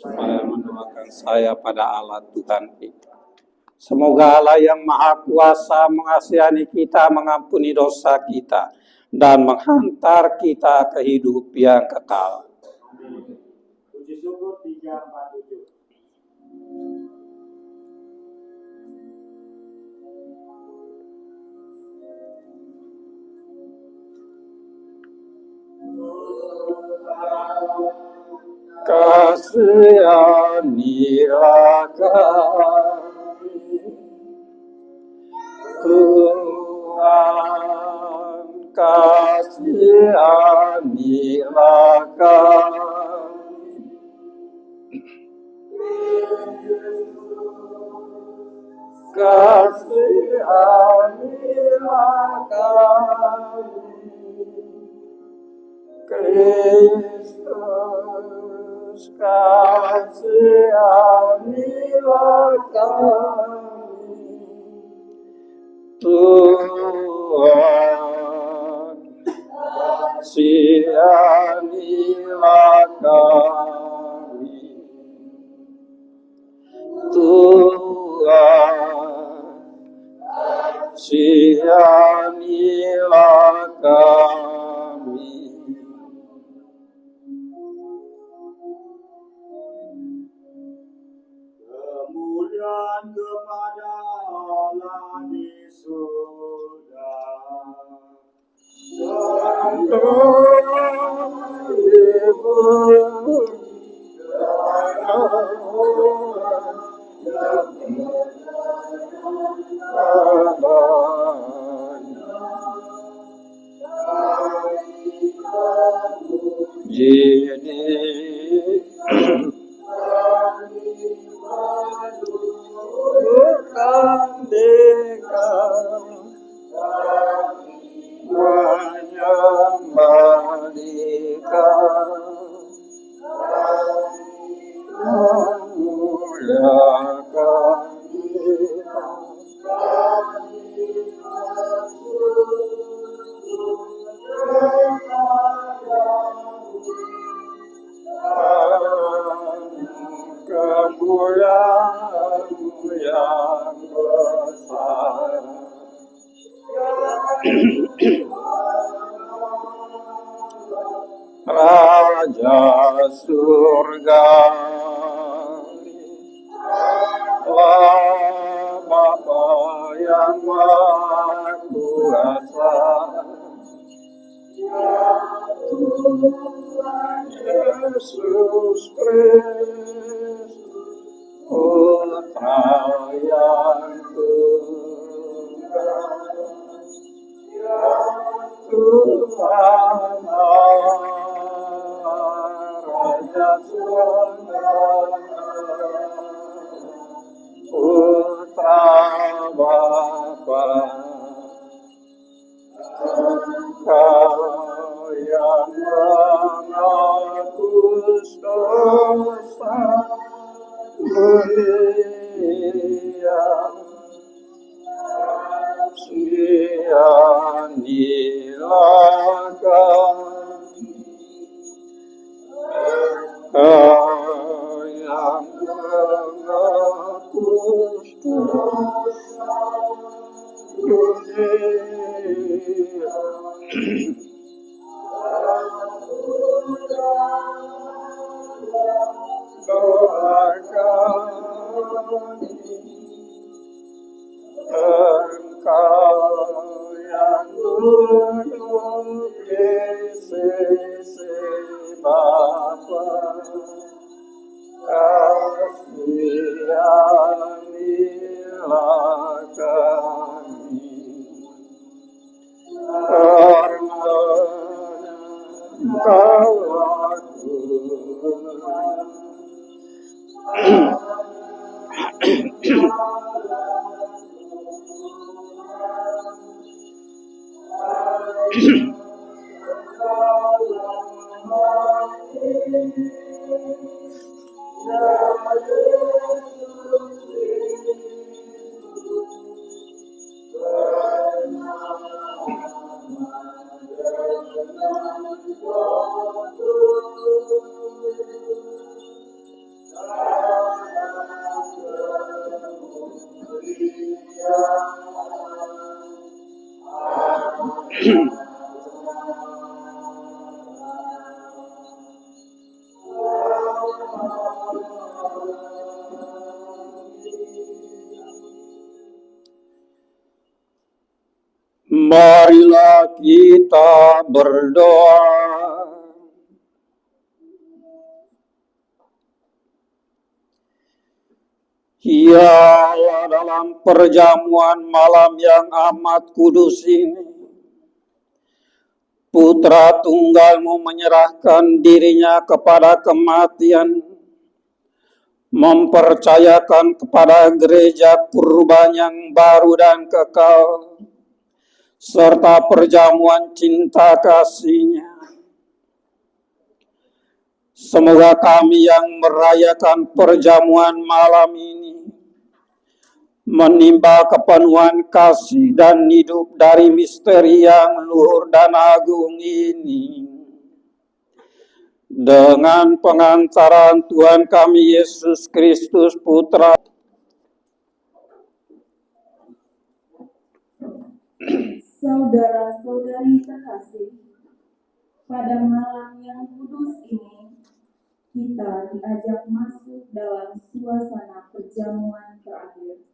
supaya mendoakan saya pada Allah Tuhan kita. Semoga Allah yang Maha Kuasa mengasihani kita, mengampuni dosa kita, dan menghantar kita ke hidup yang kekal. Puji syukur 347. Kasihanilah kami, Tuhan, kasihanilah kami. Kasihanilah kami, Kristus, kasihanilah kami, Tuhan, kasihanilah kami, Tuhan, kasihanilah kami. Kemuliaan kepada Allah di surga. Raja surga, Bapa yang Maha Kuasa, Yesus Kristus, Putra yang tunggal, Tuhan Raja surga, Putra Bapa, Kau yang menghapus dosa dunia, kasihanilah kami, Kau yang menghapus dosa dunia. Doa kami, Engkau yang duduk di sisi Bapa, kasihanilah kami, karena Engkau Marilah kita berdoa. Ya Allah, dalam perjamuan malam yang amat kudus ini, Putra Tunggal-Mu menyerahkan dirinya kepada kematian, mempercayakan kepada gereja kurban yang baru dan kekal, serta perjamuan cinta kasih-Nya. Semoga kami yang merayakan perjamuan malam ini menimba kepenuhan kasih dan hidup dari misteri yang luhur dan agung ini. Dengan pengantaran Tuhan kami Yesus Kristus Putra. Saudara-saudari terkasih, pada malam yang kudus ini, kita diajak masuk dalam suasana perjamuan terakhir.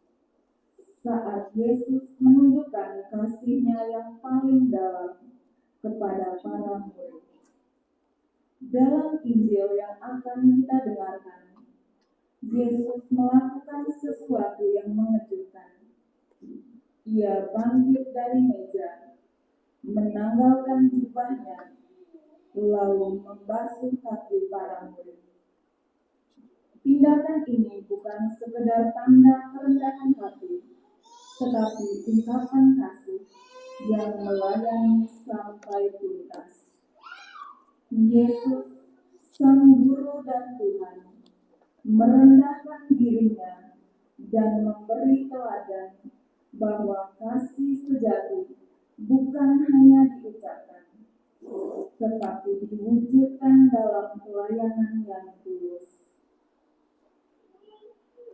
Saat Yesus menunjukkan kasih-Nya yang paling dalam kepada para murid. Dalam Injil yang akan kita dengarkan, Yesus melakukan sesuatu yang mengejutkan. Ia bangkit dari meja, menanggalkan jubahnya, lalu membasuh kaki para murid. Tindakan ini bukan sekedar tanda kerendahan hati, tetapi ungkapan kasih yang melayani sampai tuntas. Yesus, Sang Guru dan Tuhan, merendahkan dirinya dan memberi teladan bahwa kasih sejati bukan hanya diucapkan, tetapi diwujudkan dalam pelayanan yang tulus.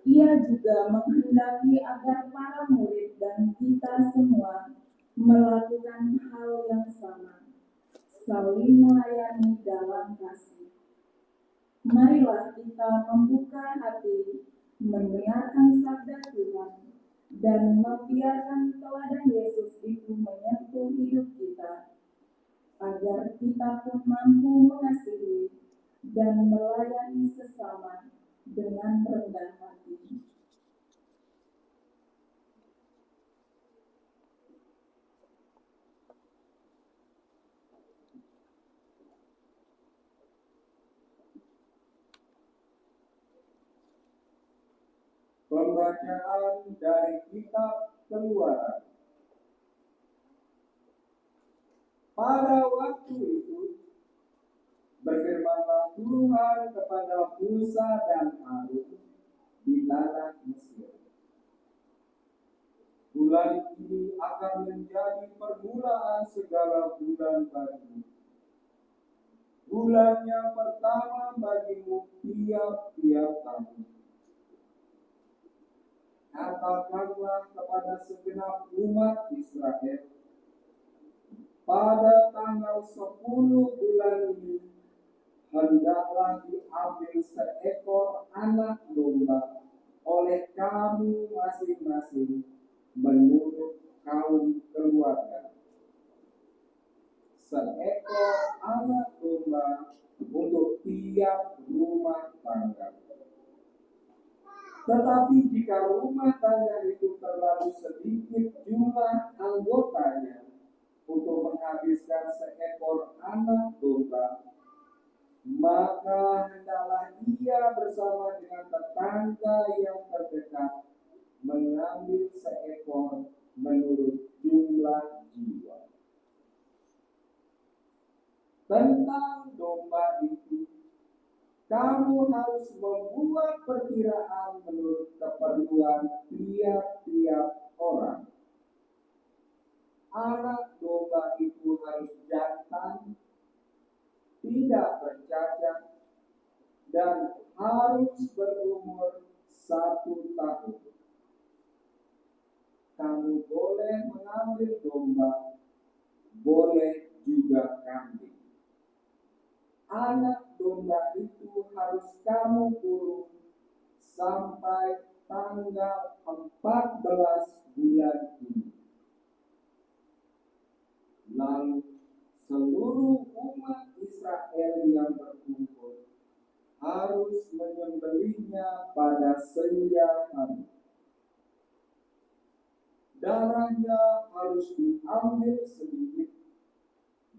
Ia juga menghendaki agar para murid dan kita semua melakukan hal yang sama, saling melayani dalam kasih. Marilah kita membuka hati, mendengarkan sabda Tuhan, dan membiarkan teladan Yesus itu menyentuh hidup kita, agar kita pun mampu mengasihi dan melayani sesama dengan rendah hati. Pembacaan dari kitab Keluaran. Pada waktu itu, berfirmanlah Tuhan kepada Musa dan Harun di tanah Mesir. Bulan ini akan menjadi permulaan segala bulan bagimu. Bulan yang pertama bagimu tiap-tiap tahun. Katakanlah kepada segenap umat Israel, pada tanggal 10 bulan ini, hendaklah diambil seekor anak domba oleh kamu masing-masing menurut kaum keluarga. Seekor anak domba untuk tiap rumah tangga. Tetapi jika rumah tangga itu terlalu sedikit jumlah anggotanya untuk menghabiskan seekor anak domba, maka hendaklah ia bersama dengan tetangga yang terdekat mengambil seekor menurut jumlah jiwa. Tentang domba itu, kamu harus membuat perkiraan menurut keperluan tiap-tiap orang. Anak domba itu harus jantan, tidak bercacat, dan harus berumur 1 tahun. Kamu boleh mengambil domba, boleh juga kambing. Anak domba itu harus kamu kurung sampai tanggal 14 bulan ini. Lalu seluruh umat Israel yang berkumpul harus menyembelihnya pada senja hari. Darahnya harus diambil sedikit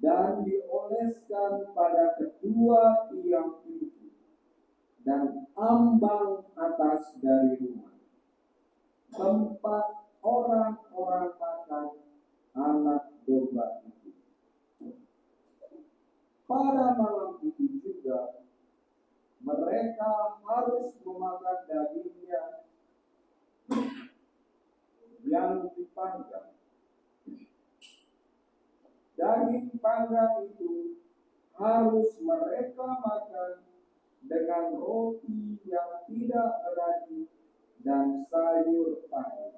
dan dioleskan pada kedua tiang pintu dan ambang atas dari rumah, tempat orang-orang makan anak domba itu. Pada malam itu juga mereka harus memakan dagingnya yang dipanggang. Daging panggang itu harus mereka makan dengan roti yang tidak berani dan sayur pahit.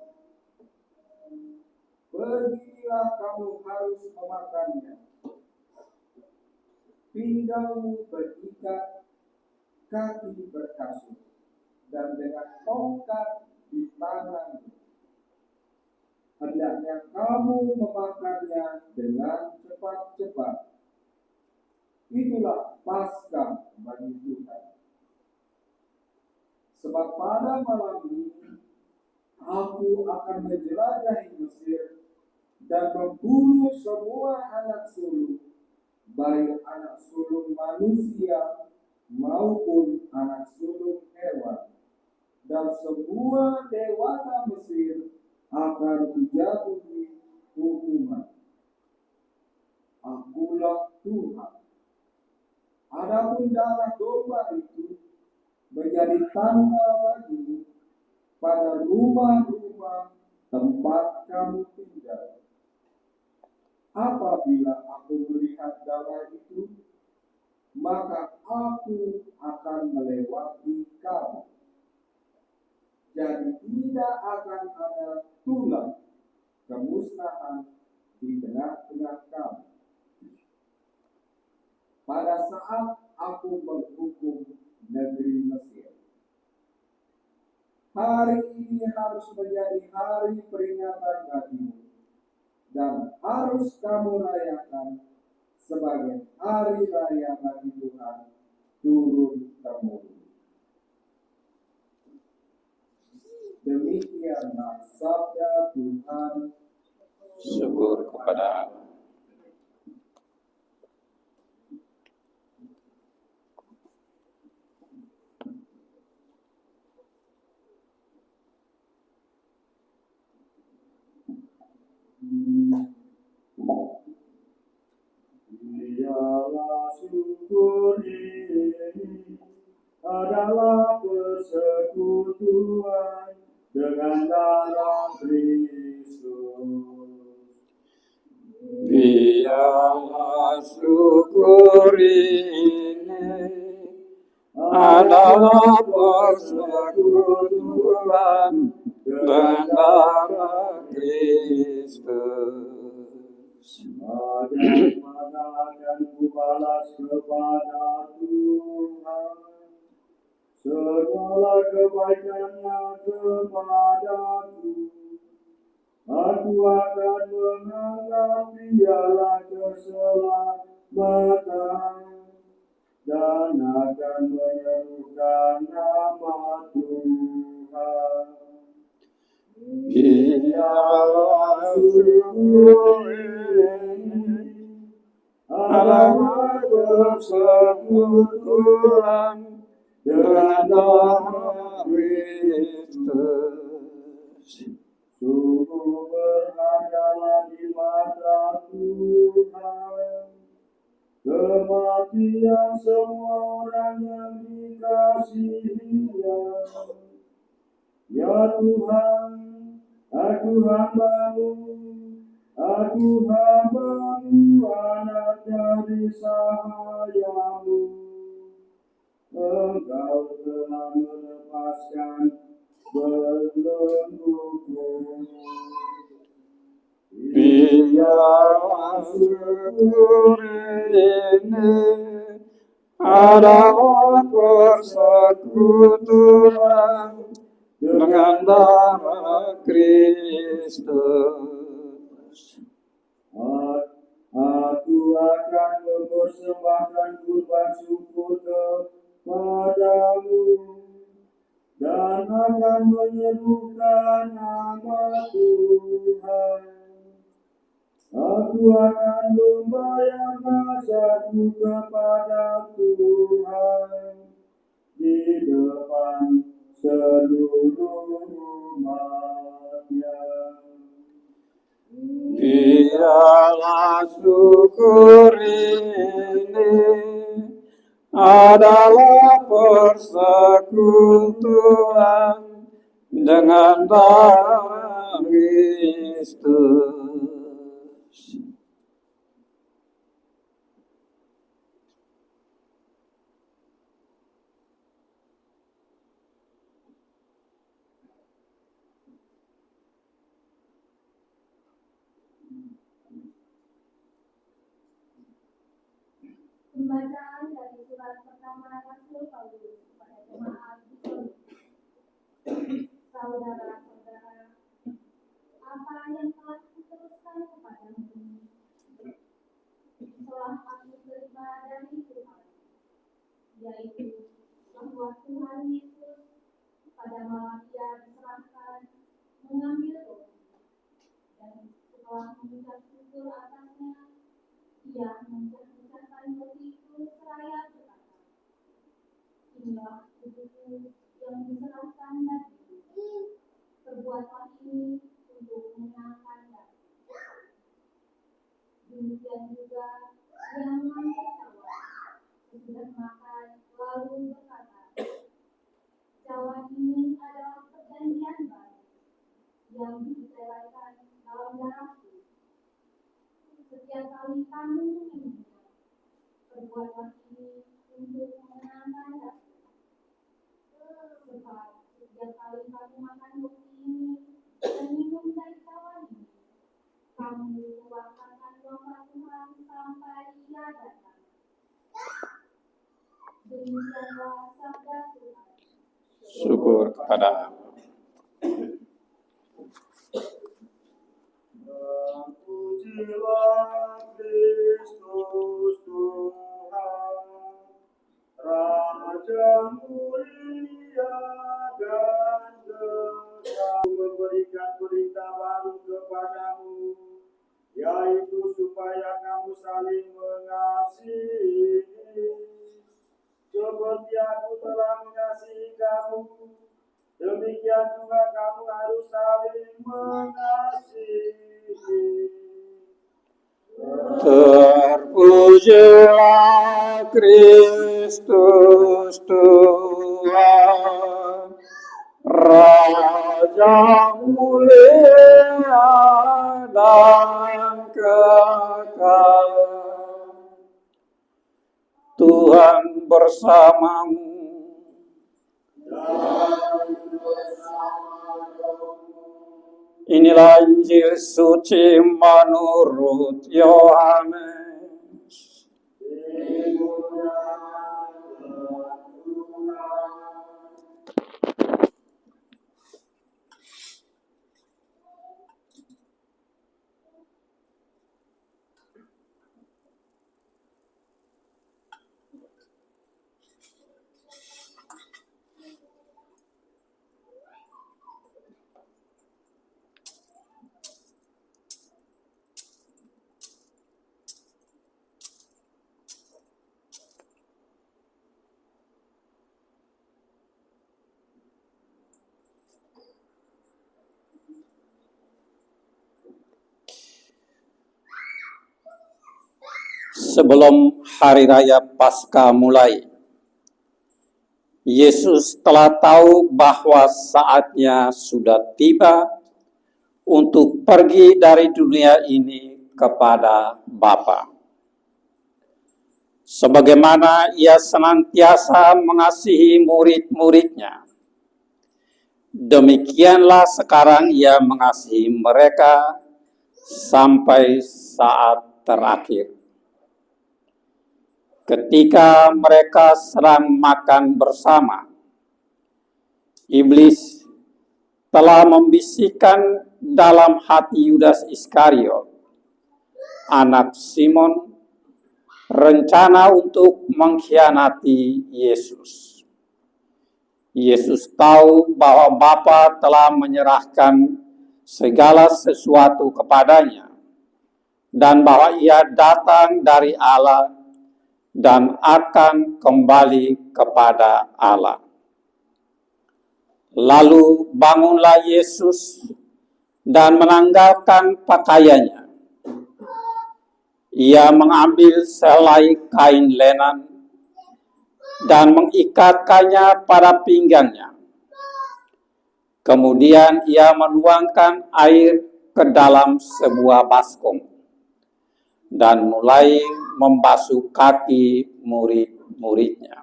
Beginilah kamu harus memakannya. Pinggangmu berikat, kaki berkasut, dan dengan tongkat di tanganmu. Hendaknya kamu memakannya dengan cepat-cepat. Itulah Paskah bagi Tuhan. Sebab pada malam ini aku akan menjelajahi Mesir dan membunuh semua anak sulung, baik anak sulung manusia maupun anak sulung hewan, dan semua dewata Mesir akan dijatuhi hukuman. Akulah Tuhan. Adapun darah domba itu menjadi tanda bagimu pada rumah-rumah tempat kamu tinggal. Apabila aku melihat darah itu, maka aku akan melewati kamu. Jadi tidak akan ada tulang kemusnahan di tengah-tengah kamu. Pada saat aku menghukum negeri Mesir. Hari ini harus menjadi hari peringatan bagimu dan harus kamu rayakan sebagai hari raya bagi Tuhan turun-temurun. Demikianlah sabda Tuhan. Syukur kepada Allah. Biarlah syukur ini adalah persekutuan dengan darah Kristus. Biarlah syukur ini adalah persekutuan dengan darah Kristus. Bagaimana akan kubalas kepada Tuhan segala kebaikannya kepadaku? Aku akan menganggap dialah keselamatan dan akan menyerukan nama Tuhan. Biarlah syukur ini adalah persekutuan dengan darah Kristus. Sungguh berhargalah di mata Tuhan kematian semua orang yang dikasihi-Nya. Ya Tuhan, aku hambamu, anak dari sahayamu. Engkau telah melepaskan belengguku. Biarlah syukur ini adalah persekutuan dengan darah Kristus. Aku akan mempersembahkan kurban syukur kepadamu dan akan menyerukan nama Tuhan. Aku akan membayar nazaku kepada Tuhan di depan seluruh umatnya. Biarlah syukur ini adalah persekutuan dengan darah Kristus. Pembacaan dari surat pertama Rasul Paulus kepada jemaat di Korintus. Saudara-saudara, apa yang telah diteruskan kepadamu ini telah aku terima dari Tuhan, yaitu bahwa Tuhan Yesus pada malam Ia diserahkan mengambil roti, dan setelah mengucap syukur atasnya, Ia memecahkan roti itu seraya berkata, inilah tubuhku yang diserahkan bagimu, perbuatlah ini untuk menyenangkan daku. Demikian juga Ia mengambil cawan sesudah makan, lalu berkata, cawan ini adalah perjanjian baru yang diselaraskan dalam darahku. Setiap kali kamu meminumnya, perbuatlah ini untuk menyenangkan daku. Sebab setiap kali kamu makan roti ini dan minum dari cawan ini, kamu mewakilkan wafat Tuhan sampai Ia datang. Demikianlah sabda Tuhan. Syukur kepada Allah. Pujilah Kristus Tuhan, Raja mulia dan kekal, memberikan berita baru kepadamu, yaitu supaya kamu saling mengasihi, seperti aku telah mengasihi kamu. Demikian juga kamu harus saling mengasihi. Terpujilah Kristus Tuhan, Raja mulia dan kekal. Tuhan bersamamu. Inilah Injil suci menurut Yohanes. Sebelum hari raya Paskah mulai, Yesus telah tahu bahwa saatnya sudah tiba untuk pergi dari dunia ini kepada Bapa. Sebagaimana Ia senantiasa mengasihi murid-muridnya, demikianlah sekarang Ia mengasihi mereka sampai saat terakhir. Ketika mereka sedang makan bersama, iblis telah membisikkan dalam hati Yudas Iskariot, anak Simon, rencana untuk mengkhianati Yesus. Yesus tahu bahwa Bapa telah menyerahkan segala sesuatu kepadanya dan bahwa ia datang dari Allah dan akan kembali kepada Allah. Lalu bangunlah Yesus dan menanggalkan pakaiannya. Ia mengambil selai kain lenan dan mengikatkannya pada pinggangnya. Kemudian ia menuangkan air ke dalam sebuah baskom dan mulai membasuh kaki murid-muridnya.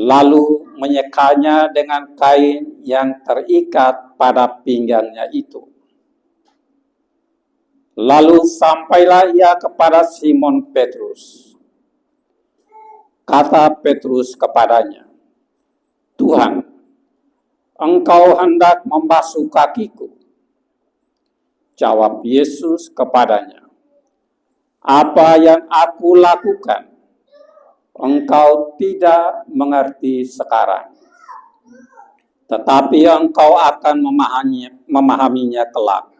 Lalu menyekanya dengan kain yang terikat pada pinggangnya itu. Lalu sampailah ia kepada Simon Petrus. Kata Petrus kepadanya, "Tuhan, Engkau hendak membasuh kakiku?" Jawab Yesus kepadanya, "Apa yang aku lakukan, engkau tidak mengerti sekarang, tetapi engkau akan memahaminya kelak."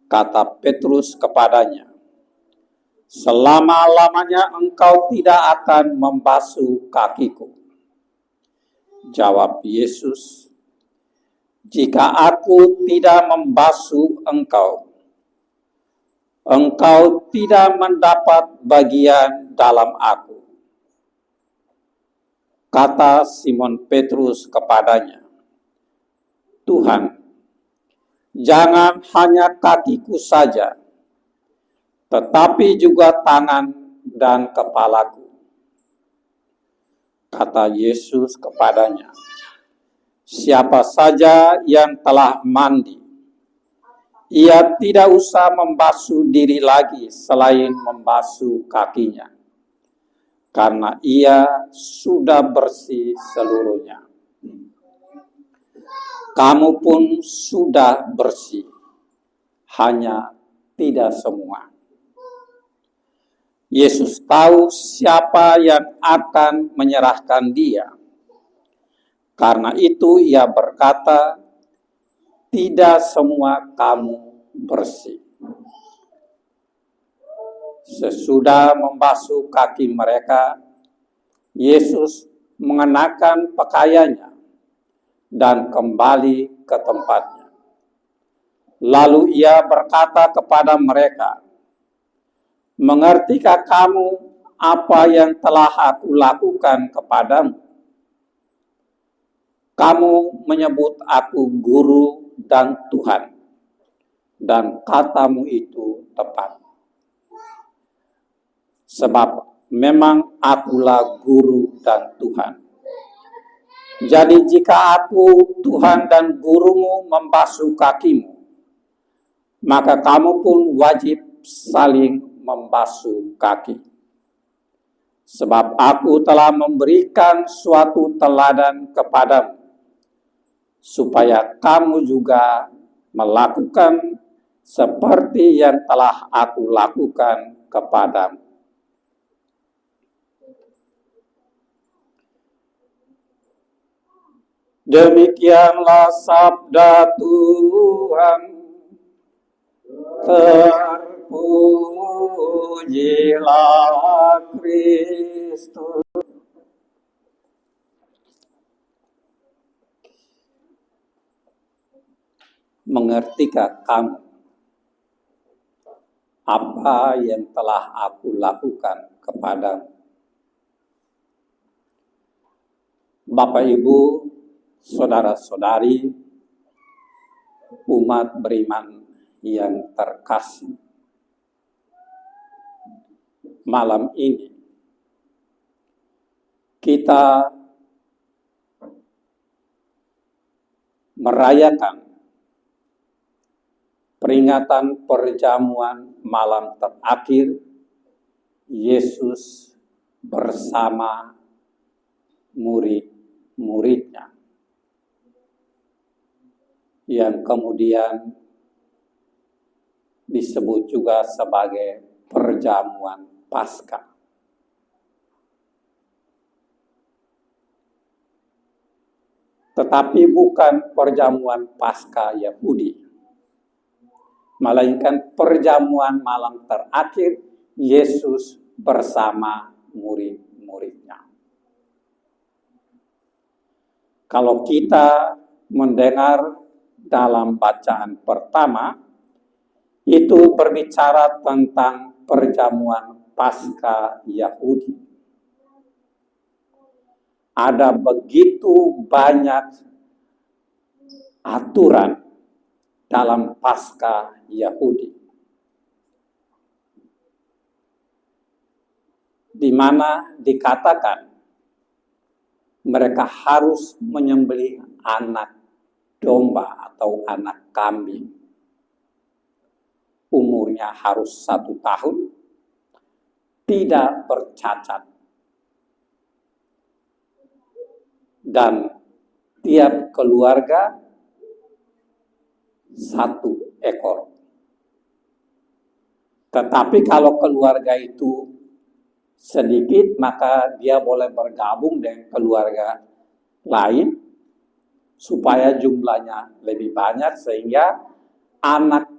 Kata Petrus kepadanya, "Selama-lamanya engkau tidak akan membasuh kakiku." Jawab Yesus, "Jika aku tidak membasuh engkau, engkau tidak mendapat bagian dalam aku." Kata Simon Petrus kepadanya, "Tuhan, jangan hanya kakiku saja, tetapi juga tangan dan kepalaku." Kata Yesus kepadanya, "Siapa saja yang telah mandi, ia tidak usah membasuh diri lagi selain membasuh kakinya, karena ia sudah bersih seluruhnya. Kamu pun sudah bersih, hanya tidak semua." Yesus tahu siapa yang akan menyerahkan dia. Karena itu ia berkata, "Tidak semua kamu bersih." Sesudah membasuh kaki mereka, Yesus mengenakan pakaiannya dan kembali ke tempatnya. Lalu ia berkata kepada mereka, "Mengertikah kamu apa yang telah aku lakukan kepadamu? Kamu menyebut aku guru dan Tuhan, dan katamu itu tepat. Sebab memang akulah guru dan Tuhan. Jadi jika aku, Tuhan dan gurumu, membasuh kakimu, maka kamu pun wajib saling membasuh kaki. Sebab aku telah memberikan suatu teladan kepadamu, supaya kamu juga melakukan seperti yang telah aku lakukan kepadamu." Demikianlah sabda Tuhan. Terpujilah Kristus. Mengertikah kamu apa yang telah aku lakukan kepadamu? Bapak, Ibu, saudara-saudari, umat beriman yang terkasih, malam ini kita merayakan peringatan perjamuan malam terakhir Yesus bersama murid-muridnya, yang kemudian disebut juga sebagai perjamuan Paskah. Tetapi bukan perjamuan Paskah Yahudi, melainkan perjamuan malam terakhir Yesus bersama murid-muridnya. Kalau kita mendengar dalam bacaan pertama, itu berbicara tentang perjamuan Paskah Yahudi. Ada begitu banyak aturan dalam Paskah Yahudi, di mana dikatakan mereka harus menyembelih anak domba atau anak kambing. Umurnya harus 1 tahun, tidak bercacat, dan tiap keluarga 1 ekor. Tetapi kalau keluarga itu sedikit, maka dia boleh bergabung dengan keluarga lain supaya jumlahnya lebih banyak, sehingga anak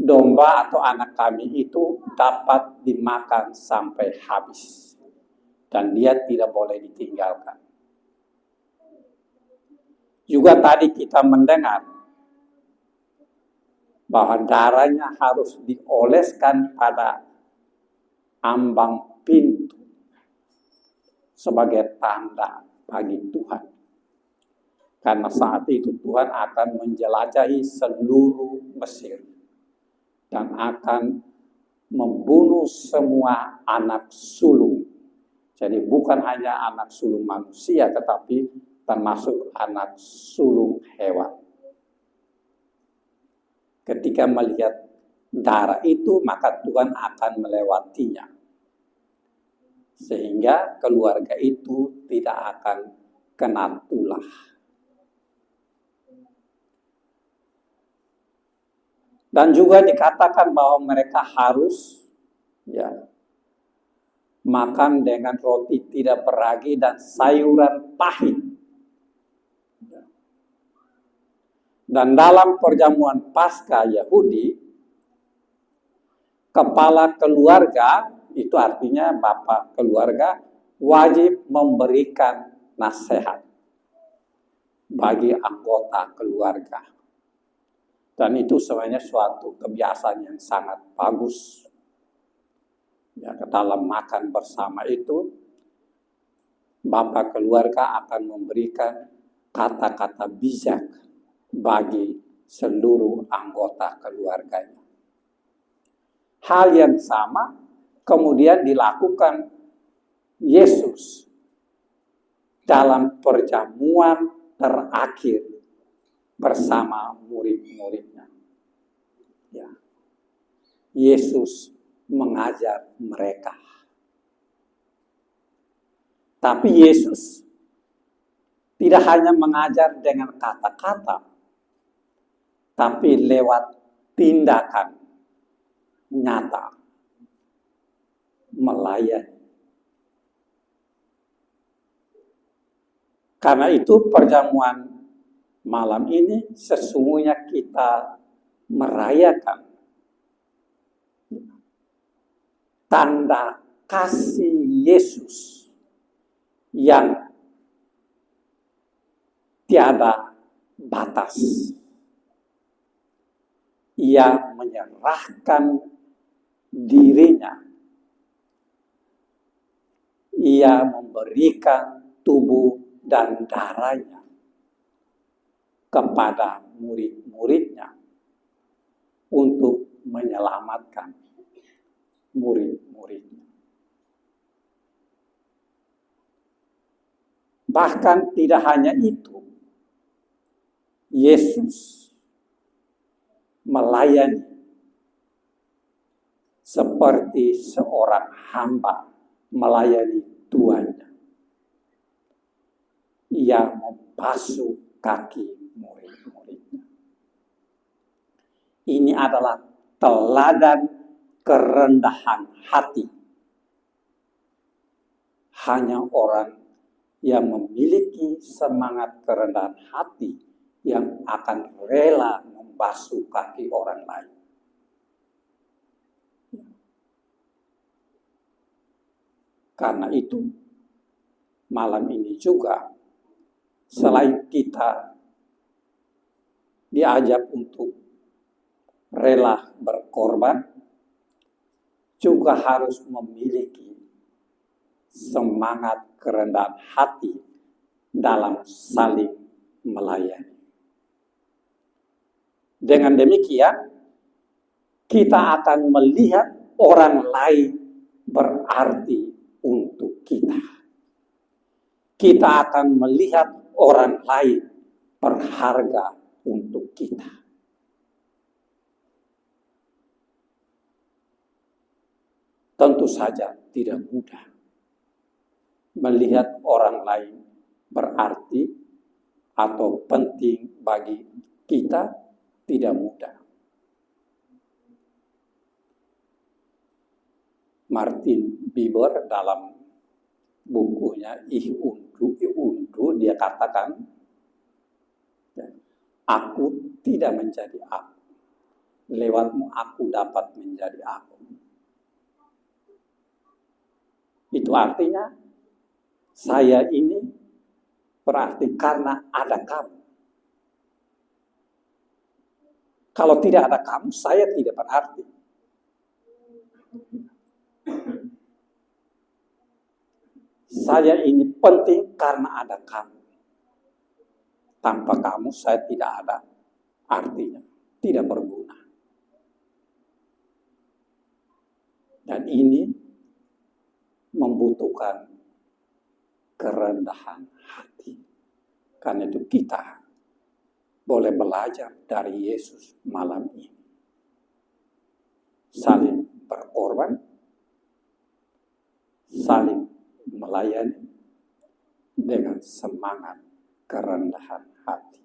domba atau anak kambing itu dapat dimakan sampai habis dan dia tidak boleh ditinggalkan. Juga tadi kita mendengar bahwa darahnya harus dioleskan pada ambang pintu sebagai tanda bagi Tuhan. Karena saat itu Tuhan akan menjelajahi seluruh Mesir dan akan membunuh semua anak sulung. Jadi bukan hanya anak sulung manusia, tetapi termasuk anak sulung hewan. Ketika melihat darah itu, maka Tuhan akan melewatinya, sehingga keluarga itu tidak akan kena tulah. Dan juga dikatakan bahwa mereka harus makan dengan roti tidak beragi dan sayuran pahit. Dan dalam perjamuan Paskah Yahudi, kepala keluarga, itu artinya bapak keluarga, wajib memberikan nasihat bagi anggota keluarga. Dan itu sebenarnya suatu kebiasaan yang sangat bagus. Ya, dalam makan bersama itu, bapak keluarga akan memberikan kata-kata bijak bagi seluruh anggota keluarganya. Hal yang sama kemudian dilakukan Yesus dalam perjamuan terakhir bersama murid-muridnya. Ya. Yesus mengajar mereka. Tapi Yesus tidak hanya mengajar dengan kata-kata, tapi lewat tindakan nyata, melayani. Karena itu perjamuan malam ini sesungguhnya kita merayakan tanda kasih Yesus yang tiada batas. Ia menyerahkan dirinya. Ia memberikan tubuh dan darahnya kepada murid-muridnya untuk menyelamatkan murid-muridnya. Bahkan tidak hanya itu, Yesus melayani seperti seorang hamba melayani tuannya. Ia membasuh kaki murid-muridnya. Ini adalah teladan kerendahan hati. Hanya orang yang memiliki semangat kerendahan hati yang akan rela membasuh kaki orang lain. Karena itu, malam ini juga, selain kita diajak untuk rela berkorban, juga harus memiliki semangat kerendahan hati dalam saling melayani. Dengan demikian, kita akan melihat orang lain berarti untuk kita. Kita akan melihat orang lain berharga untuk kita. Tentu saja tidak mudah melihat orang lain berarti atau penting bagi kita, tidak mudah. Martin Buber dalam bukunya Ich Undu dia katakan, aku tidak menjadi aku, lewatmu aku dapat menjadi aku. Itu artinya saya ini berarti karena ada kamu. Kalau tidak ada kamu, saya tidak berarti. Saya ini penting karena ada kamu. Tanpa kamu, saya tidak ada artinya, tidak berguna. Dan ini membutuhkan kerendahan hati. Karena itu kita boleh belajar dari Yesus malam ini. Saling berkorban, saling melayani dengan semangat kerendahan hati.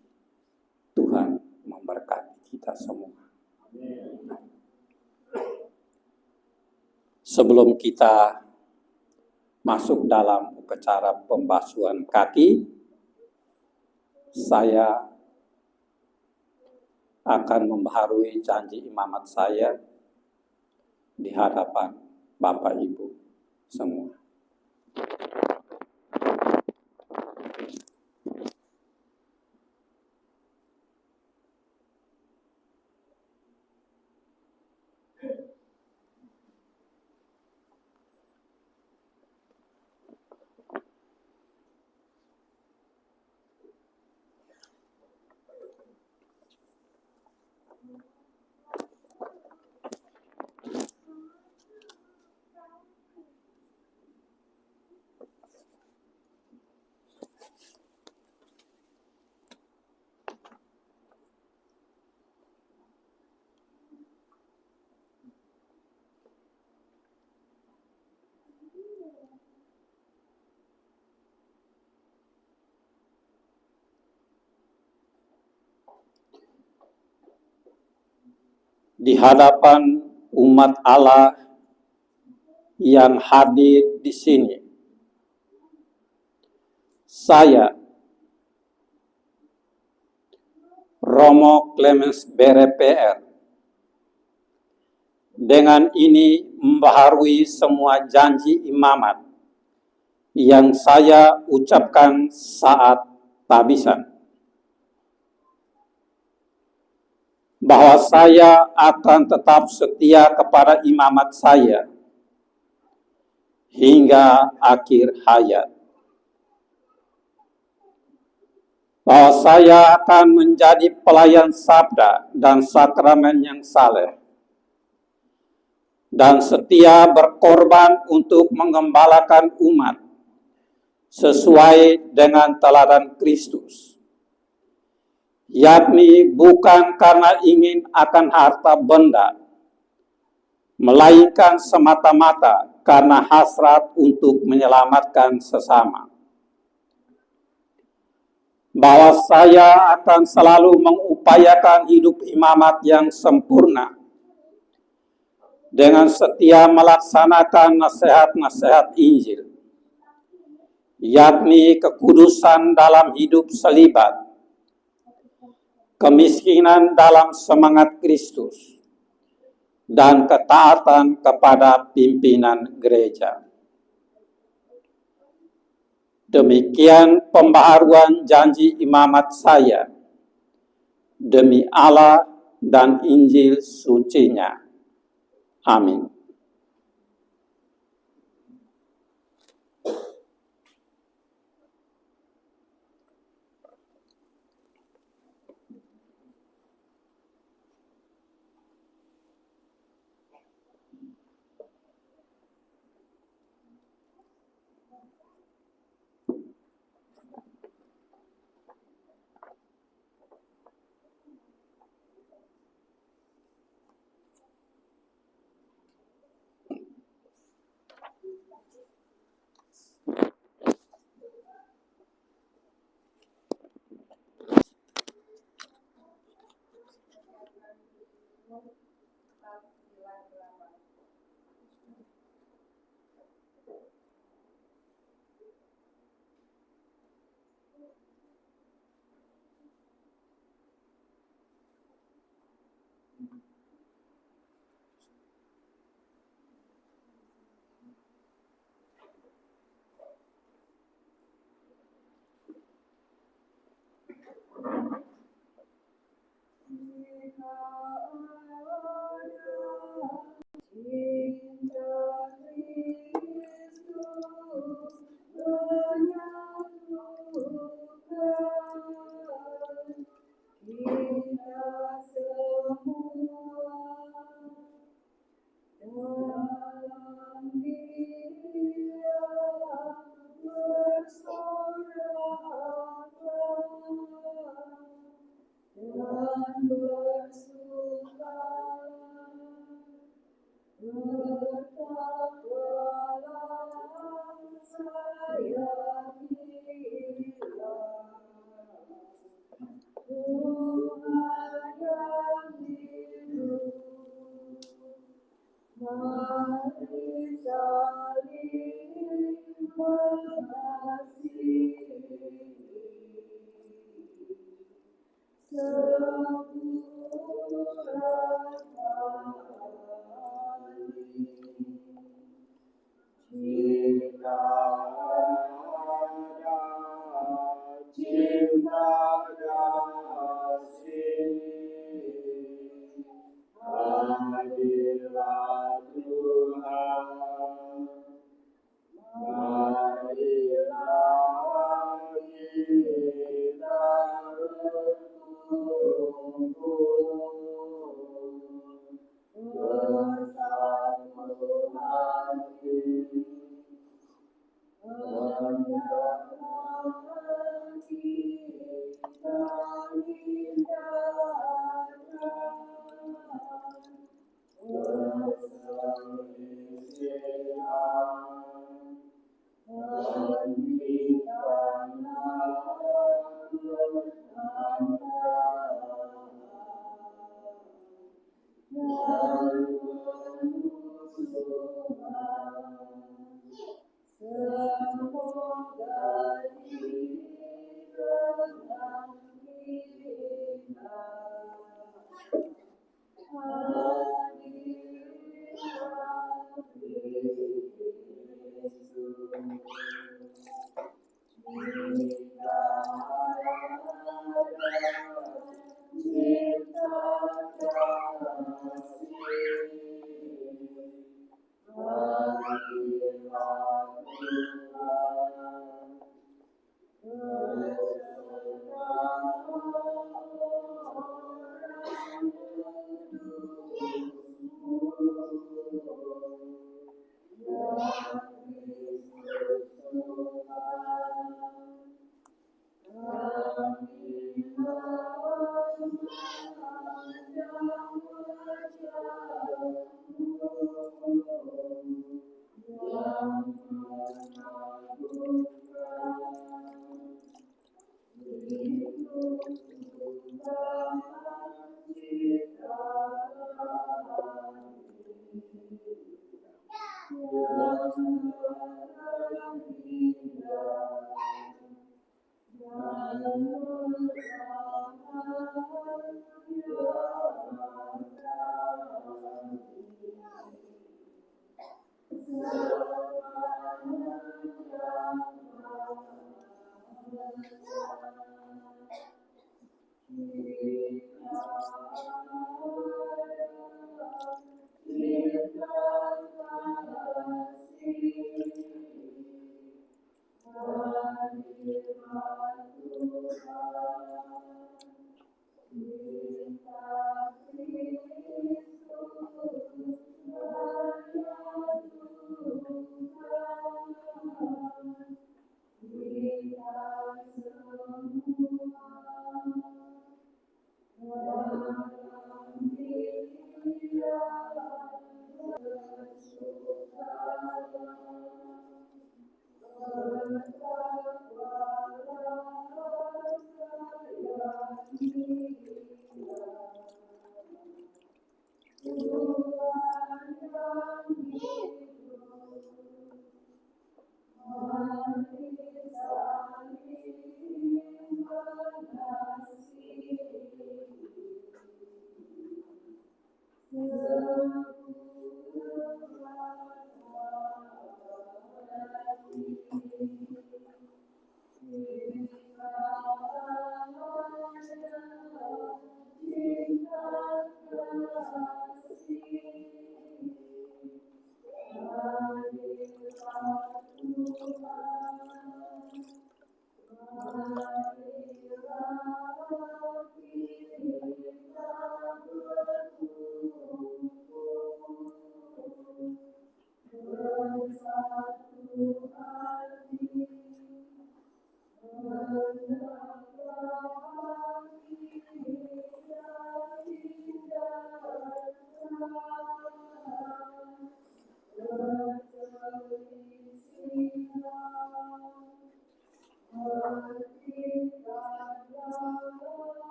Tuhan memberkati kita semua. Sebelum kita masuk dalam upacara pembasuhan kaki, saya akan membaharui janji imamat saya di hadapan Bapak Ibu semua. Di hadapan umat Allah yang hadir di sini, saya, Romo Clemens Bere PR, dengan ini membaharui semua janji imamat yang saya ucapkan saat tabisan, bahwa saya akan tetap setia kepada imamat saya hingga akhir hayat. Bahwa saya akan menjadi pelayan sabda dan sakramen yang saleh, dan setia berkorban untuk menggembalakan umat sesuai dengan teladan Kristus, yakni bukan karena ingin akan harta benda, melainkan semata-mata karena hasrat untuk menyelamatkan sesama. Bahwa saya akan selalu mengupayakan hidup imamat yang sempurna, dengan setia melaksanakan nasihat-nasihat Injil, yakni kekudusan dalam hidup selibat, kemiskinan dalam semangat Kristus, dan ketaatan kepada pimpinan gereja. Demikian pembaharuan janji imamat saya, demi Allah dan Injil sucinya. Amin.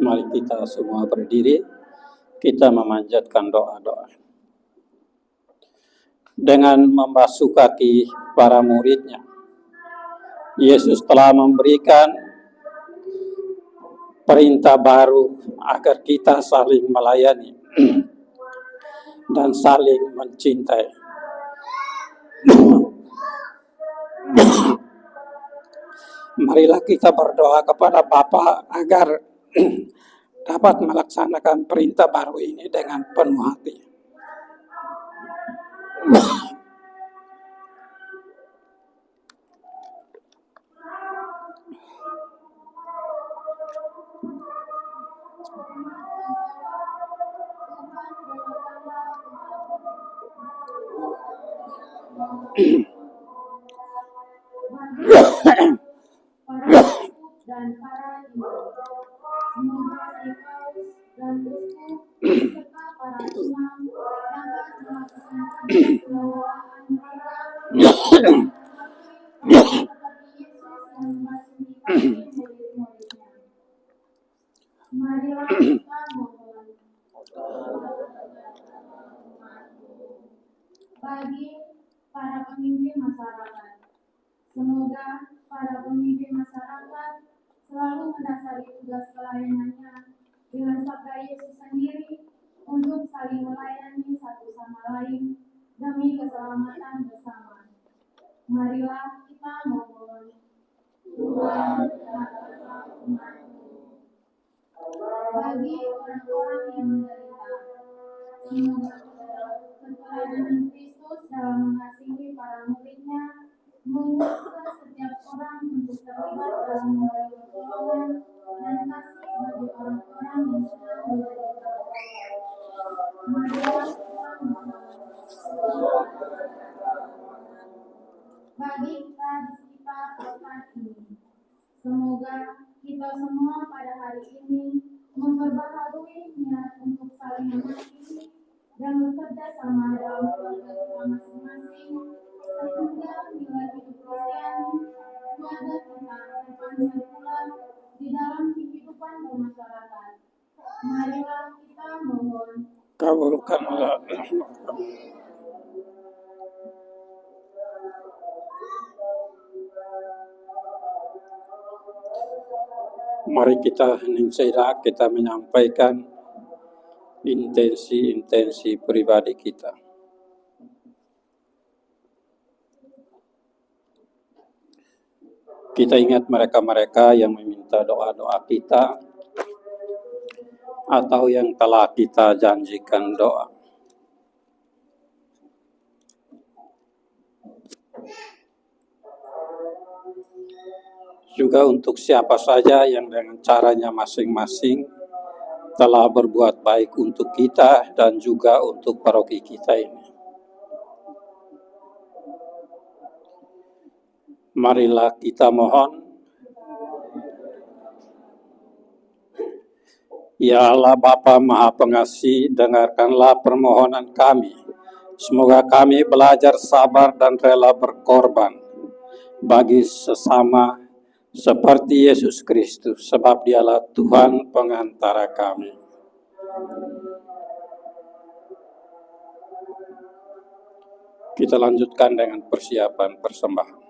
Mari kita semua berdiri, kita memanjatkan doa-doa. Dengan membasuh kaki para muridnya, Yesus telah memberikan perintah baru agar kita saling melayani dan saling mencintai. Marilah kita berdoa kepada Bapa agar dapat melaksanakan perintah baru ini dengan penuh hati. Para uskup dan para imam, semoga si paus dan uskup serta para imam dapat melakukan pembelaan kita seperti Yesus yang membasuhi kaki murid-muridnya. Marilah kita mohon bagi para pemimpin masyarakat. Semoga para pemimpin masyarakat selalu mendasari tugas pelayanannya dengan sabda Yesus sendiri untuk saling melayani satu sama lain demi keselamatan bersama. Marilah kita mohon. Tuhan, dengarkanlah umat-Mu. Bagi orang-orang yang menderita, semoga keteladan Kristus dalam mengasihi para muridnya menguatkan setiap orang untuk terlibat dalam memberi pertolongan dan kasih bagi orang-orang yang sedang menderita. Marilah kita mohon. Bagi kita di sekitar kota ini, semoga kita semua pada hari ini memperbaharui niat untuk saling mengasihi dan bekerja sama dalam keluarga kita masing-masing, sehingga nilai hidup Kristiani keluarga kita terpancar pula di dalam kehidupan bermasyarakat. Marilah kita mohon. Kabulkanlah. Mari kita hening sejenak, kita menyampaikan intensi-intensi pribadi kita. Kita ingat mereka-mereka yang meminta doa-doa kita atau yang telah kita janjikan doa. Juga untuk siapa saja yang dengan caranya masing-masing telah berbuat baik untuk kita dan juga untuk paroki kita ini. Marilah kita mohon, ya Allah Bapa Maha Pengasih, dengarkanlah permohonan kami. Semoga kami belajar sabar dan rela berkorban bagi sesama seperti Yesus Kristus, sebab Dialah Tuhan pengantara kami. Kita lanjutkan dengan persiapan persembahan.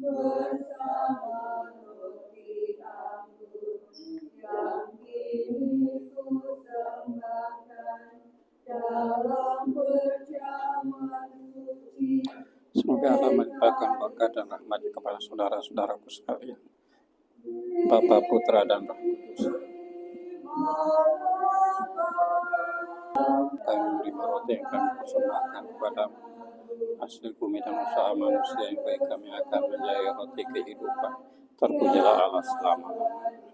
Bersama roti anggur yang kini kusembahkan dalam perjamuan suci. Semoga Allah melimpahkan berkat dan rahmat kepada saudara-saudaraku sekalian, Bapa, Putra, dan Roh Kudus. Kami menerima roti yang kami persembahkan kepadamu, hasil bumi dan usaha manusia yang baik, kami akan menjadi roti kehidupan. Terpujilah Allah selama-lamanya.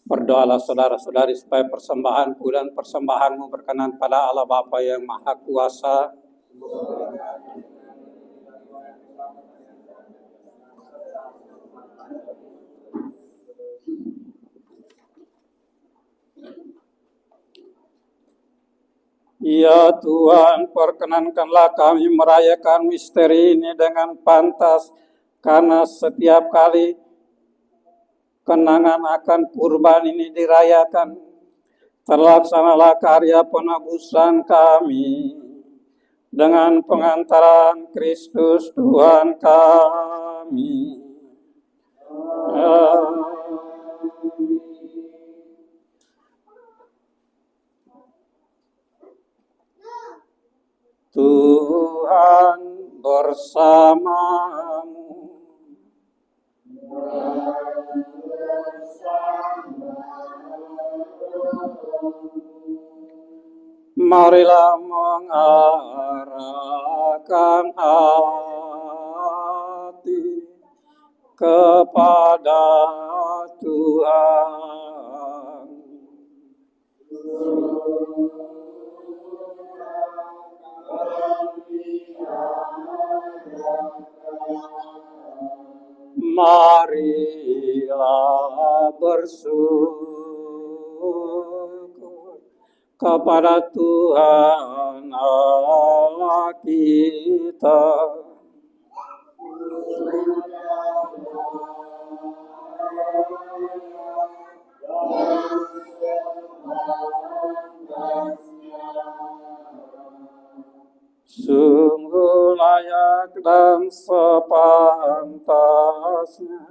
Berdoalah saudara-saudari supaya persembahanku dan persembahanmu berkenan pada Allah Bapa yang Maha Kuasa. Ya Tuhan, perkenankanlah kami merayakan misteri ini dengan pantas, karena setiap kali kenangan akan kurban ini dirayakan, terlaksanalah karya penebusan kami dengan pengantaran Kristus Tuhan kami. Amin. Tuhan bersamamu. Marilah mengarahkan hati kepada Tuhan. Marilah bersyukur kepada Tuhan Allah kita. Sungguh layak dan sepantasnya,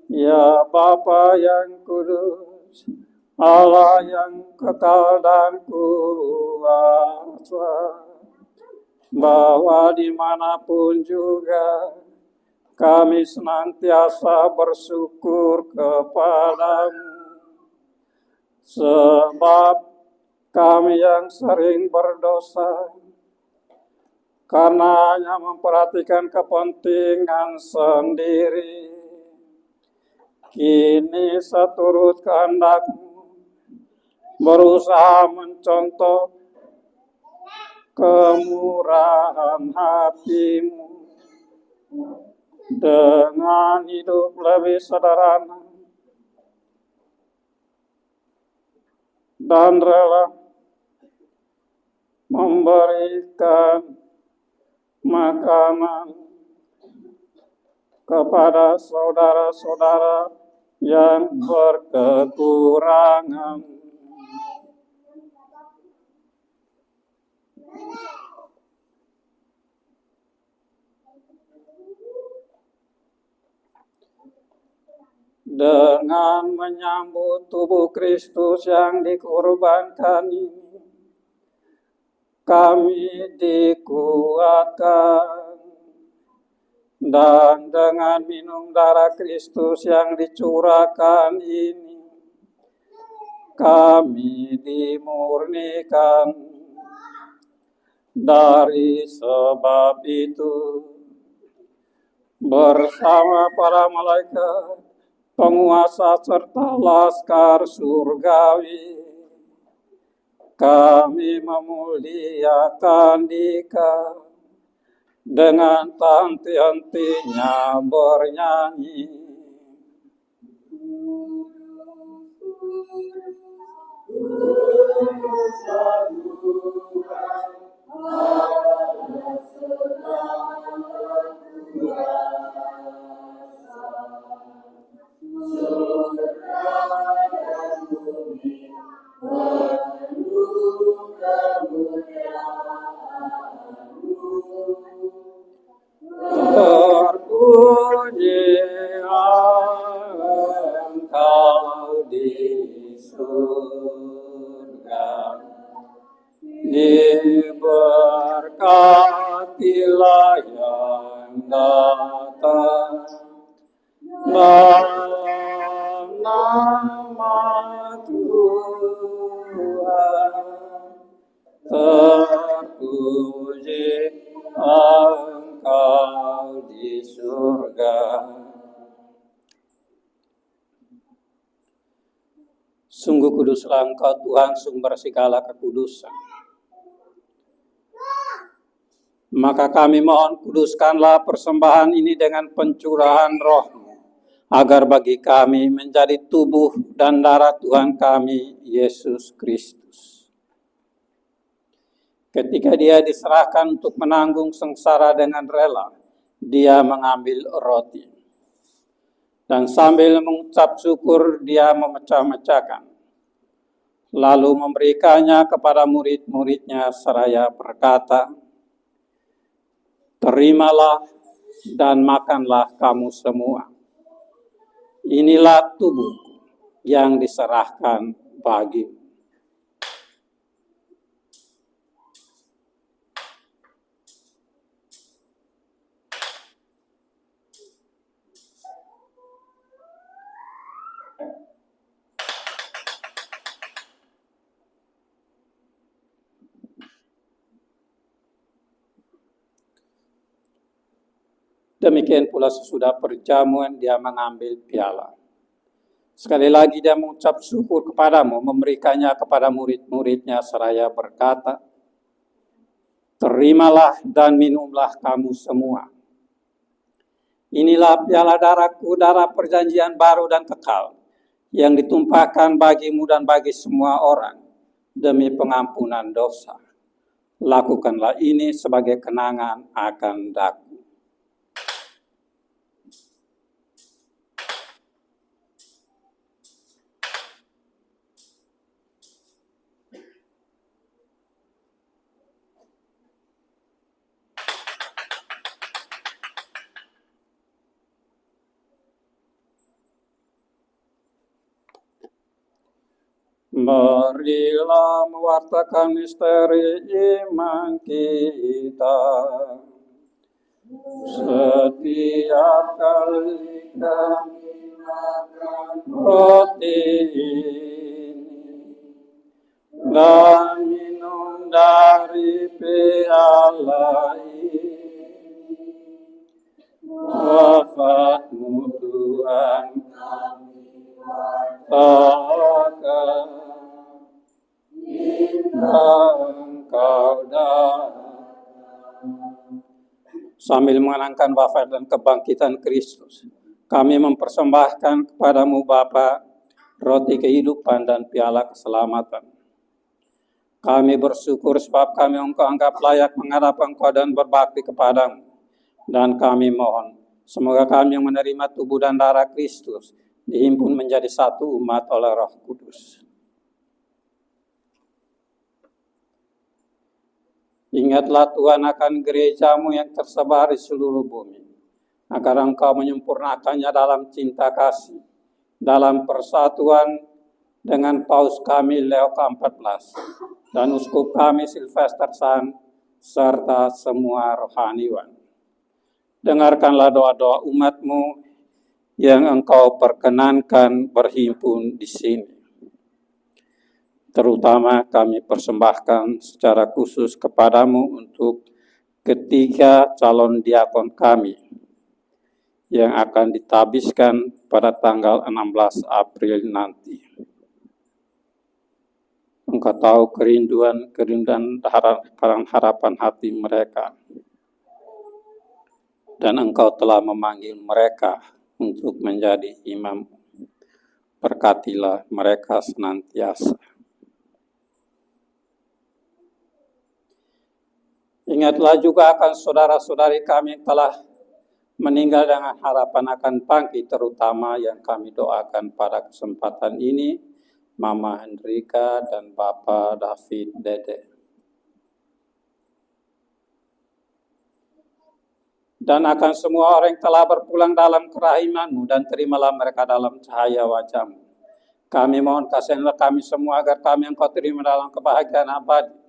ya Bapa yang kudus, Allah yang kekal dan kuasa, bahwa dimanapun juga kami senantiasa bersyukur kepadamu, sebab kami yang sering berdosa, karena hanya memperhatikan kepentingan sendiri, kini seturut kehendak-Mu berusaha mencontoh kemurahan hati-Mu dengan hidup lebih sederhana dan rela memberikan makanan kepada saudara-saudara yang berkekurangan. Dengan menyambut tubuh Kristus yang dikorbankan ini, kami dikuatkan, dan dengan minum darah Kristus yang dicurahkan ini, kami dimurnikan. Dari sebab itu, bersama para malaikat, penguasa serta laskar surgawi, kami memuliakan Dika dengan henti-hentinya bernyanyi. Terpujilah Engkau di surga, diberkatilah yang datang dalam nama Tuhan. Tuhan, terpuji Engkau di surga. Sungguh kuduslah Engkau Tuhan, sumber segala kekudusan. Maka kami mohon, kuduskanlah persembahan ini dengan pencurahan Roh-Mu, agar bagi kami menjadi tubuh dan darah Tuhan kami, Yesus Kristus. Ketika Dia diserahkan untuk menanggung sengsara dengan rela, Dia mengambil roti. Dan sambil mengucap syukur, Dia memecah-mecahkan. Lalu memberikannya kepada murid-muridnya seraya berkata, "Terimalah dan makanlah kamu semua. Inilah tubuhku yang diserahkan bagimu." Demikian pula sesudah perjamuan Dia mengambil piala. Sekali lagi Dia mengucap syukur kepadamu, memberikannya kepada murid-muridnya seraya berkata, "Terimalah dan minumlah kamu semua. Inilah piala darahku, darah perjanjian baru dan kekal, yang ditumpahkan bagimu dan bagi semua orang demi pengampunan dosa. Lakukanlah ini sebagai kenangan akan daku." Marilah mewartakan misteri iman kita. Setiap kali kami makan roti ini dan minum dari piala ini, wafat-Mu Tuhan kami wartakan, Engkau datang. Sambil mengenangkan wafat dan kebangkitan Kristus, kami mempersembahkan kepadamu Bapa roti kehidupan dan piala keselamatan. Kami bersyukur sebab kami Engkau anggap layak menghadap Engkau dan berbakti kepadamu. Dan kami mohon, semoga kami yang menerima tubuh dan darah Kristus dihimpun menjadi satu umat oleh Roh Kudus. Ingatlah Tuhan akan gereja-Mu yang tersebar di seluruh bumi, agar Engkau menyempurnakannya dalam cinta kasih, dalam persatuan dengan Paus kami Leo ke-14 dan Uskup kami Sylvester San, serta semua rohaniwan. Dengarkanlah doa-doa umat-Mu yang Engkau perkenankan berhimpun di sini. Terutama kami persembahkan secara khusus kepadamu untuk ketiga calon diakon kami yang akan ditabiskan pada tanggal 16 April nanti. Engkau tahu kerinduan harapan hati mereka, dan Engkau telah memanggil mereka untuk menjadi imam. Berkatilah mereka senantiasa. Ingatlah juga akan saudara-saudari kami yang telah meninggal dengan harapan akan bangkit, terutama yang kami doakan pada kesempatan ini, Mama Hendrika dan Bapak David Dede. Dan akan semua orang yang telah berpulang dalam kerahiman-Mu, dan terimalah mereka dalam cahaya wajah-Mu. Kami mohon kasihanlah kami semua agar kami Engkau terima dalam kebahagiaan abadi,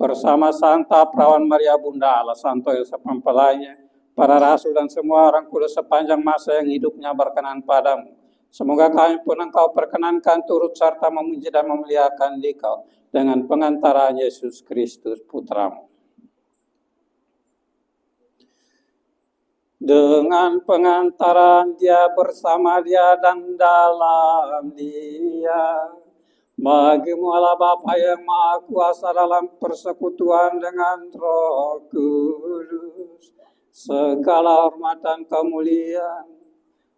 bersama Santa Perawan Maria Bunda Allah, Santo Yosef mempelainya, para rasul dan semua orang kudus sepanjang masa yang hidupnya berkenan padamu, Semoga kami pun Engkau perkenankan turut serta memuji dan memuliakan Dikau dengan pengantaran Yesus Kristus Putramu. Dengan pengantaran Dia, bersama Dia, dan dalam Dia, bagimu Allah Bapa yang Maha Kuasa dalam persekutuan dengan Roh Kudus, segala hormat dan kemuliaan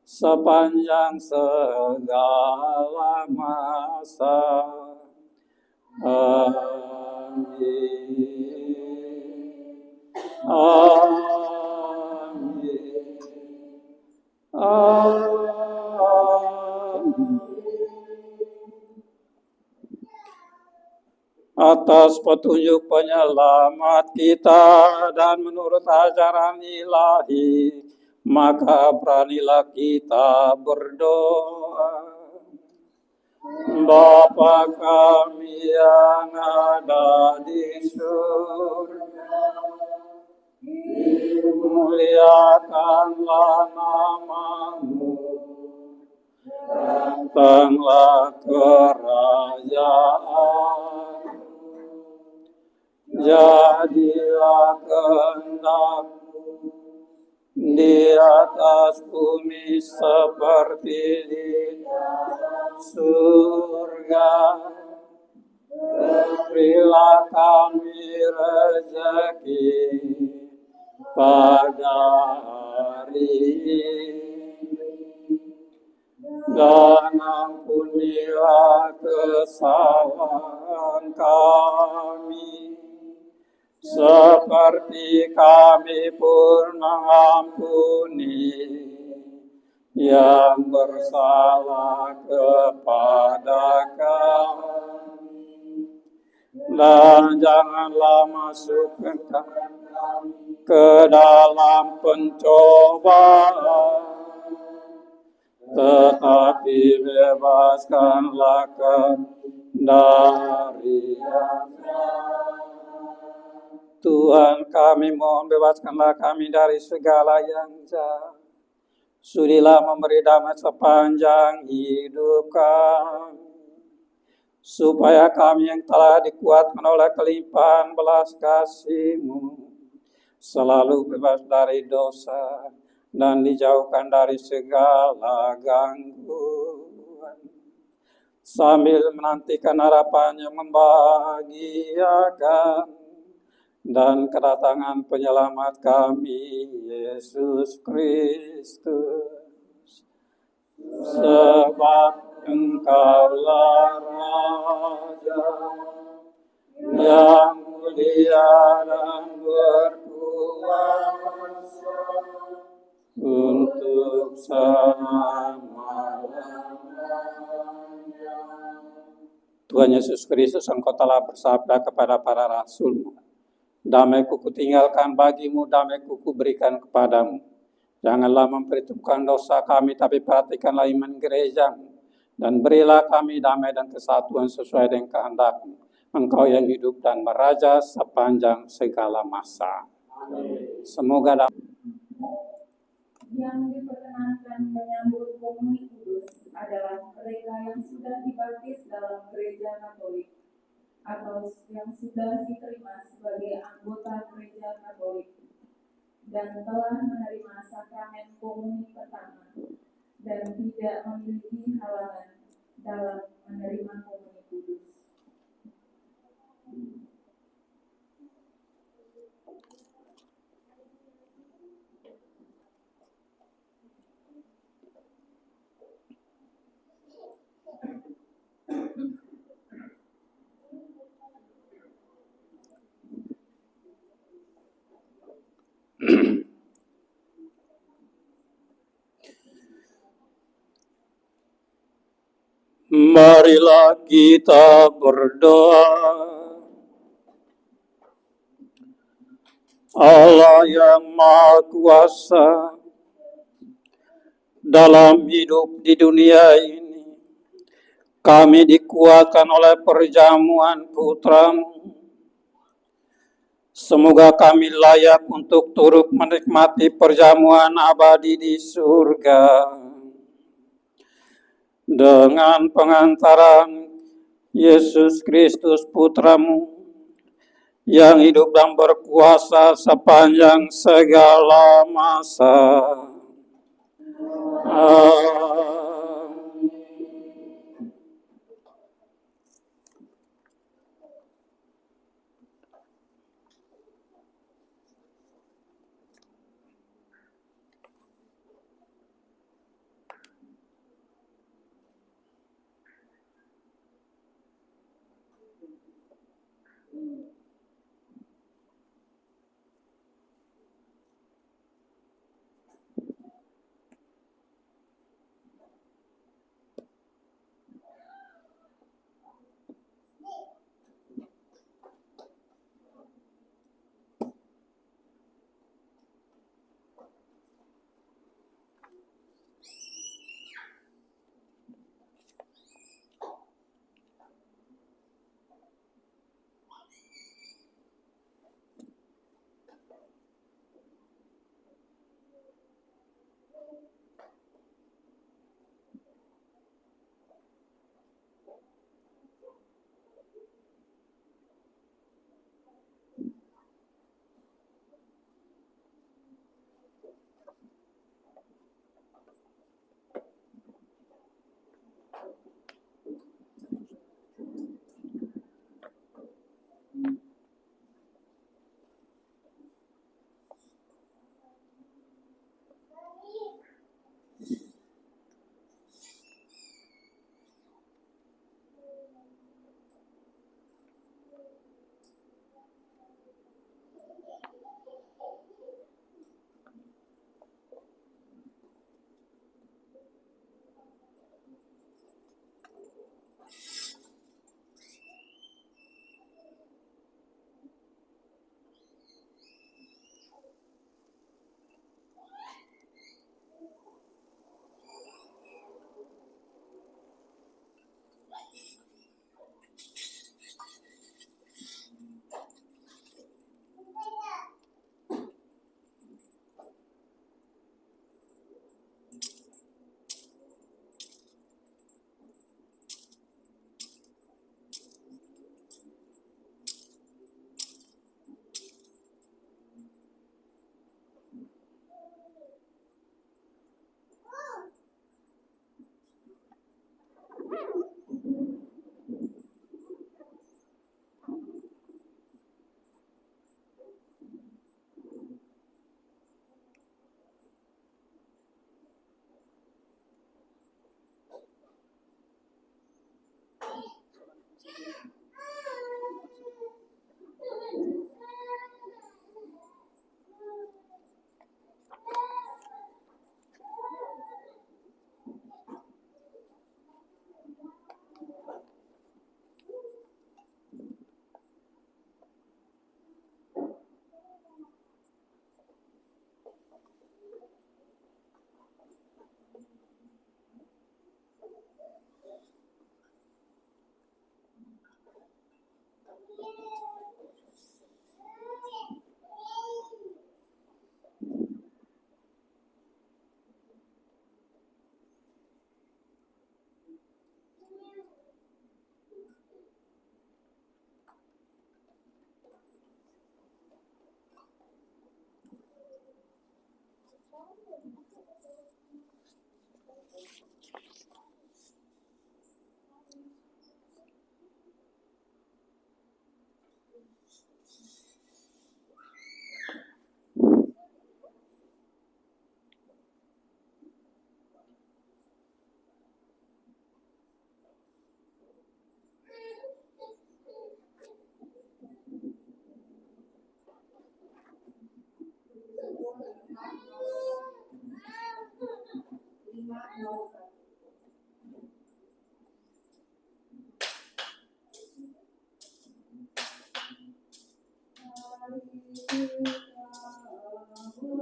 sepanjang segala masa. Amin. Amin. Amin. Atas petunjuk penyelamat kita dan menurut ajaran ilahi, maka beranilah kita berdoa. Bapa kami yang ada di surga, dimuliakanlah namamu, datanglah kerajaan, jadilah kehendakmu di atas bumi seperti di surga. Berilah kami rezeki pada hari ini, dan ampunilah kesalahan kami, seperti kami pun mengampuni yang bersalah kepada kami, dan janganlah masukkan kami ke dalam pencobaan, tetapi bebaskanlah kami dari yang jahat. Tuhan, kami mohon bebaskanlah kami dari segala yang jahat. Sudilah memberi damai sepanjang hidup kami, supaya kami yang telah dikuatkan oleh kelimpahan belas kasih-Mu selalu bebas dari dosa dan dijauhkan dari segala gangguan, sambil menantikan harapan yang membahagiakan dan kedatangan penyelamat kami, Yesus Kristus. Sebab Engkaulah Raja yang mulia dan berkuasa untuk selama-lamanya. Tuhan Yesus Kristus, Engkau telah bersabda kepada para rasul-Mu, damai-Ku kutinggalkan bagimu, damai-Ku kuberikan kepadamu. Janganlah memperhitungkan dosa kami, tapi perhatikanlah iman gereja-Mu, dan berilah kami damai dan kesatuan sesuai dengan kehendak-Mu. Engkau yang hidup dan meraja sepanjang segala masa. Semoga yang diperkenankan menyambut komuni kudus adalah mereka yang sudah dibaptis dalam gereja Katolik atau yang sudah diterima sebagai anggota gereja Katolik dan telah menerima sakramen komuni pertama dan tidak memiliki halangan dalam menerima komuni kudus. Marilah kita berdoa. Allah yang Maha Kuasa, dalam hidup di dunia ini, kami dikuatkan oleh perjamuan Putra-Mu. Semoga kami layak untuk turut menikmati perjamuan abadi di surga. dengan pengantaran Yesus Kristus Putramu, yang hidup dan berkuasa sepanjang segala masa. Amin.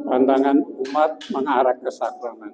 Pandangan umat mengarah ke sakramen.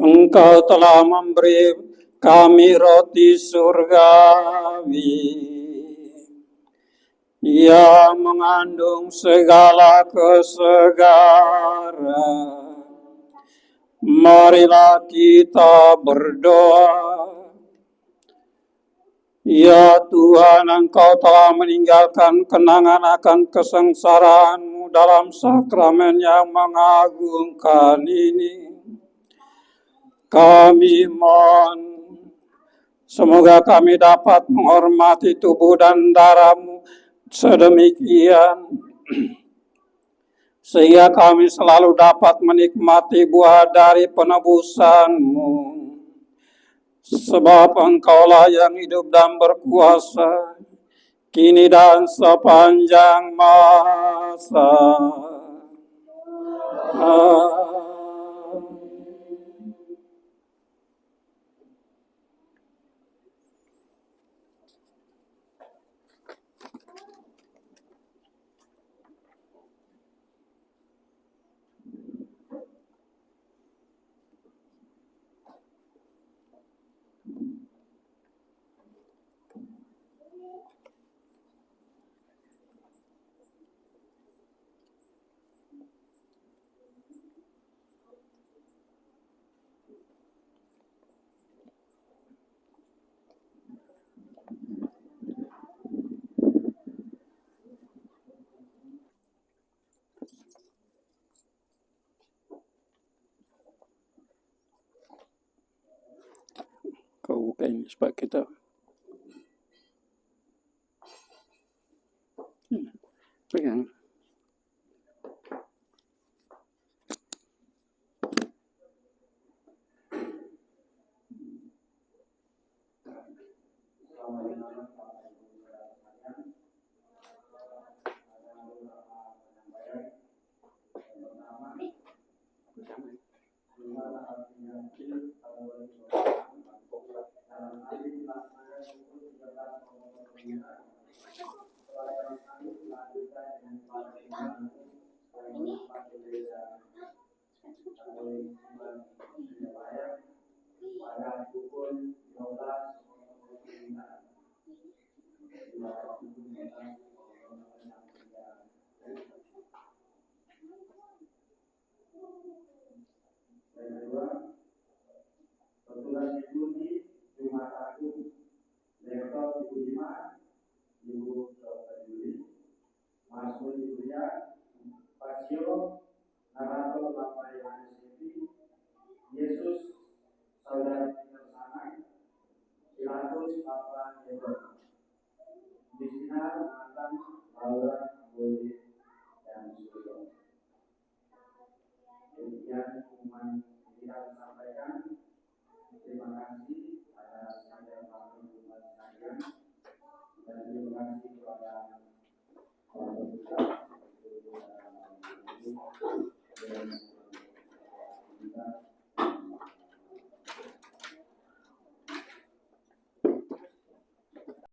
Engkau telah memberi kami roti surgawi yang mengandung segala kesegaran. Marilah kita berdoa. Ya Tuhan, Engkau telah meninggalkan kenangan akan kesengsaraan-Mu dalam sakramen yang mengagungkan ini. Kami mohon, semoga kami dapat menghormati tubuh dan darah-Mu sedemikian, sehingga kami selalu dapat menikmati buah dari penebusan-Mu. Sebab Engkaulah yang hidup dan berkuasa, kini dan sepanjang masa. Amin. Kau buka ini supaya kita pegang. Kedua, petugas ibu di Jumat Agung, Lektor Ibu Lima, Ibu Dr. Yuli, Masmur Ibu Ria, Pasio, Narator Bapak Yohanes Devi, Yesus, Saudara Peter Sana, Pilatus Bapak Yedon, Bisna, Nathan, Laura, Bodi,